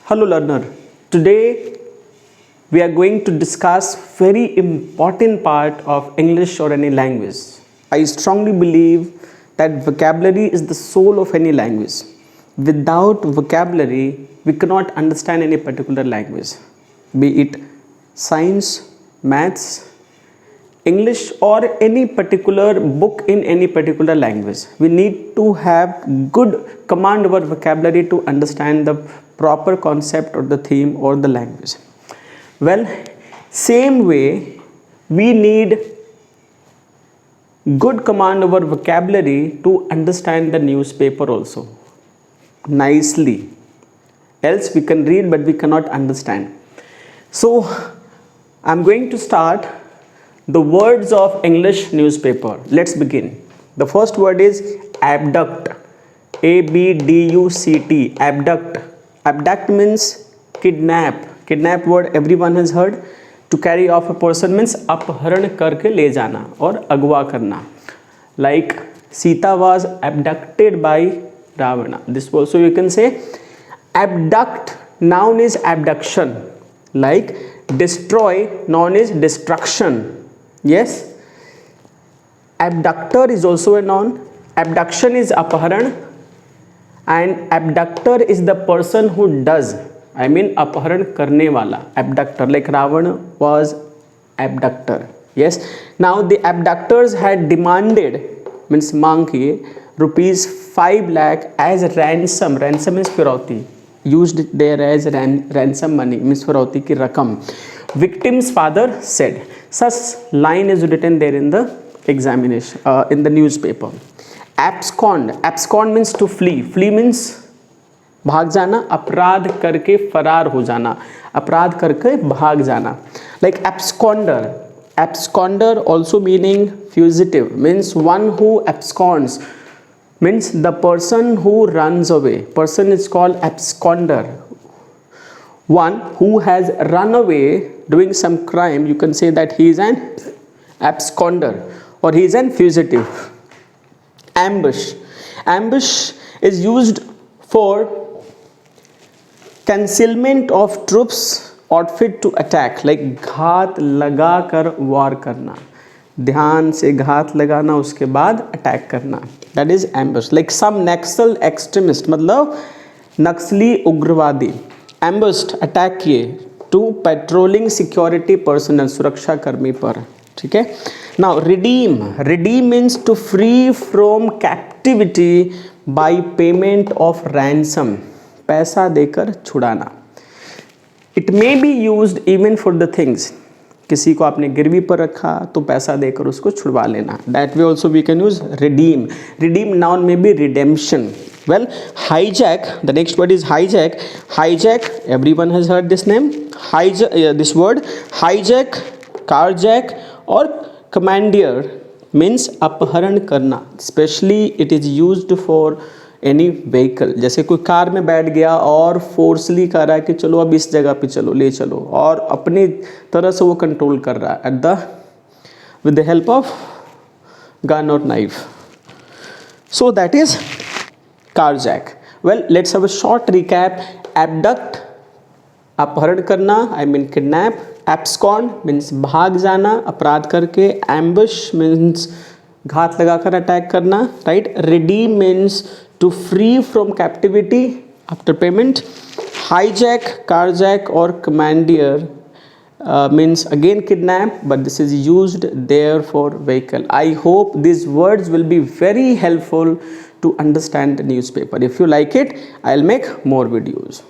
Hello learner, today we are going to discuss very important part of English or any language. I strongly believe that vocabulary is the soul of any language. Without vocabulary, we cannot understand any particular language, be it science, maths, English or any particular book in any particular language. We need to have good command over vocabulary to understand the proper concept or the theme or the language. Well, same way we need good command over vocabulary to understand the newspaper also nicely. Else we can read but we cannot understand. So I'm going to start the words of English newspaper. Let's begin. The first word is abduct. ABDUCT. Abduct. Abduct means kidnap. Kidnap word everyone has heard. To carry off a person means अपहरण करके ले जाना और अगवा करना. Like Sita was abducted by Ravana. This also you can say. Abduct, noun is abduction. Like destroy, noun is destruction. Yes, abductor is also a noun. Abduction is अपहरण and abductor is the person who does, I mean अपहरण करने वाला. Abductor, like Ravana was abductor. Yes, now the abductors had demanded, means मांग किए, ₹5 lakh as ransom. Ransom is फिरौती, used there as ransom money, means फिरौती की रकम. Victim's father said. Such line is written there in the examination, in the newspaper. Abscond. Abscond means to flee. Flee means भाग जाना, अपराध करके फरार हो जाना, अपराध करके भाग जाना. Like absconder. Absconder also meaning fugitive, means one who absconds, means the person who runs away. Person is called absconder. One who has run away doing some crime, you can say that he is an absconder or he is an fugitive. Ambush. Ambush is used for concealment of troops outfit to attack. Like घात लगा कर वार करना, ध्यान से घात लगाना उसके बाद अटैक करना. That is ambush. Like some Naxal extremist, मतलब नक्सली उग्रवादी. Ambushed, अटैक किए. टू पेट्रोलिंग सिक्योरिटी पर्सनल, सुरक्षा कर्मी पर. ठीक है. Now redeem. Redeem means to free from captivity by payment of ransom, पैसा देकर छुड़ाना. It may be used even for the things, किसी को आपने गिरवी पर रखा तो पैसा देकर उसको छुड़वा लेना. That way also we can use redeem. Redeem noun में be redemption. Well, hijack, the next word is hijack. Hijack, everyone has heard this name. Hijack, this word hijack, carjack or commandeer means अपहरण करना. Especially it is used for any vehicle. जैसे कोई car में बैठ गया और फोर्सली कह रहा है कि चलो अब इस जगह पे चलो, ले चलो, और अपनी तरह से वो कंट्रोल कर रहा है with the help of gun or knife. So that is carjack. Well, let's have a short recap. Abduct, अपहरण करना, I mean kidnap. Abscond means भाग जाना अपराध करके. Ambush means घात लगाकर अटैक करना, right? Redeem means to free from captivity after payment. Hijack, carjack or commandeer means again kidnap, but this is used there for vehicle. I hope these words will be very helpful to understand the newspaper. If you like it, I'll make more videos.